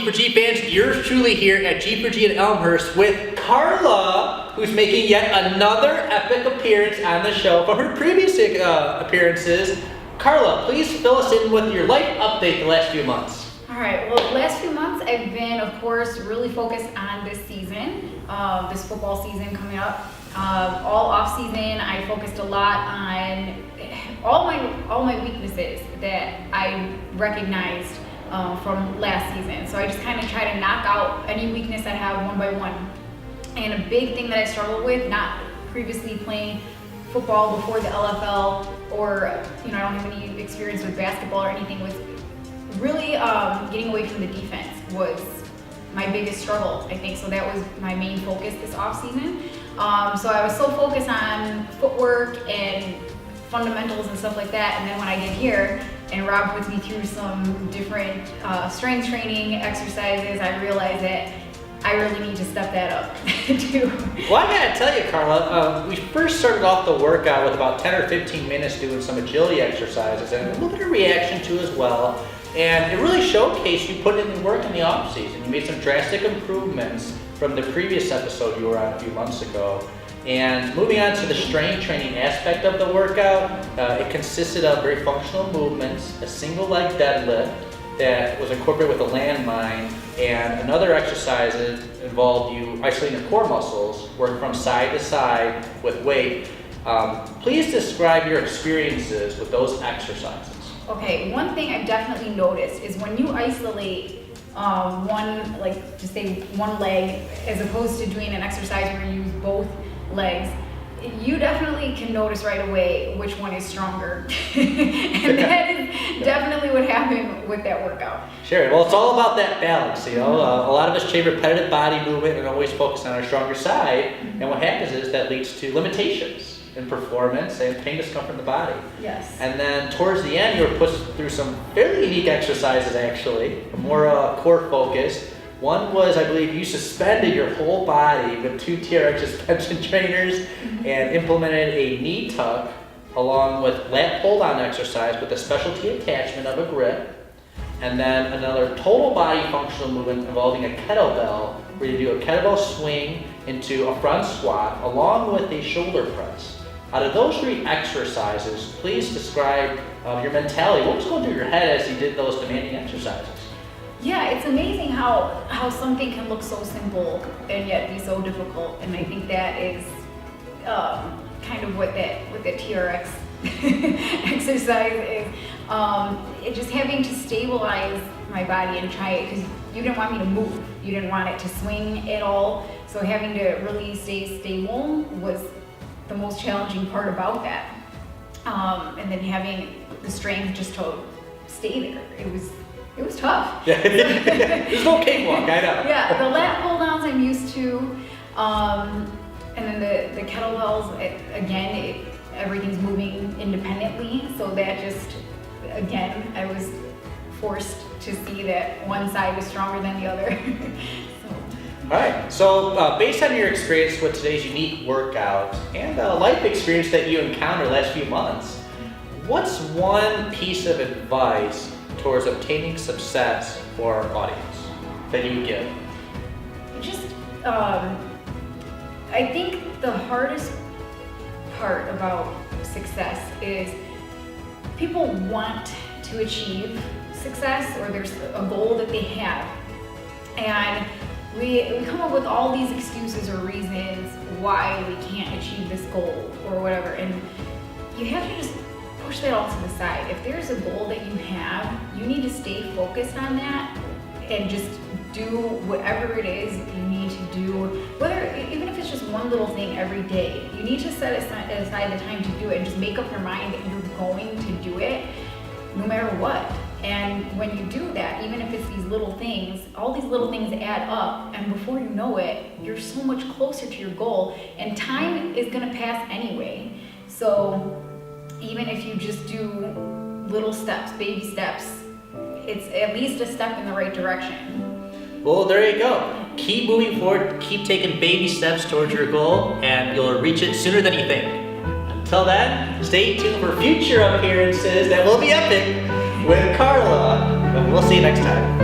G4G fans? Yours truly here at G4G in Elmhurst with Carla, who's making yet another epic appearance on the show from her previous appearances. Carla, please fill us in with your life update the last few months. All right, well, the last few months I've been, of course, really focused on this season, this football season coming up. All off season, I focused a lot on all my weaknesses that I recognized from last season. So I just kind of try to knock out any weakness I have one by one. And a big thing that I struggled with, not previously playing football before the LFL, or I don't have any experience with basketball or anything, was really getting away from the defense was my biggest struggle, I think. So that was my main focus this off season. So I was so focused on footwork and fundamentals and stuff like that, and then when I get here and Rob puts me through some different strength training exercises, I realize that I really need to step that up too. Well, I gotta tell you, Carla, we first started off the workout with about 10 or 15 minutes doing some agility exercises and a little bit of reaction to as well. And it really showcased you put in the work in the off season. You made some drastic improvements from the previous episode you were on a few months ago. And moving on to the strength training aspect of the workout, it consisted of very functional movements, a single leg deadlift that was incorporated with a landmine, and another exercise involved you isolating your core muscles, working from side to side with weight. Please describe your experiences with those exercises. Okay, one thing I've definitely noticed is when you isolate one leg, as opposed to doing an exercise where you use both legs, you definitely can notice right away which one is stronger. And that is definitely what happened with that workout. Sure, well, it's all about that balance, A lot of us train repetitive body movement and always focus on our stronger side, and what happens is that leads to limitations in performance and pain, discomfort in the body. Yes. And then towards the end, you were pushed through some fairly unique exercises, actually, more core focused. One was, I believe, you suspended your whole body with 2 TRX suspension trainers and implemented a knee tuck along with lat hold-on exercise with a specialty attachment of a grip. And then another total body functional movement involving a kettlebell, where you do a kettlebell swing into a front squat along with a shoulder press. Out of those 3 exercises, please describe your mentality. What was going through your head as you did those demanding exercises? Yeah, it's amazing how something can look so simple and yet be so difficult, and I think that is kind of what that TRX exercise is. It just having to stabilize my body and try it, because you didn't want me to move. You didn't want it to swing at all. So having to really stay stable was the most challenging part about that. And then having the strength just to stay there. It was tough. Yeah, there's no cakewalk, I know. Yeah, the lat pull-downs I'm used to, and then the kettlebells, everything's moving independently, so that just, again, I was forced to see that one side was stronger than the other. All right, so based on your experience with today's unique workout and life experience that you encountered the last few months, what's one piece of advice towards obtaining success for our audience that you would give? Just, I think the hardest part about success is people want to achieve success, or there's a goal that they have, and we come up with all these excuses or reasons why we can't achieve this goal or whatever, and you have to just push that all to the side. If there's a goal that you have, you need to stay focused on that and just do whatever it is you need to do, even if it's just one little thing every day. You need to set aside the time to do it and just make up your mind that you're going to do it no matter what. And when you do that, even if it's these little things, all these little things add up, and before you know it, you're so much closer to your goal, and time is gonna pass anyway. So even if you just do little steps, baby steps, it's at least a step in the right direction. Well, there you go. Keep moving forward, keep taking baby steps towards your goal, and you'll reach it sooner than you think. Until then, stay tuned for future appearances that will be epic with Carla, and we'll see you next time.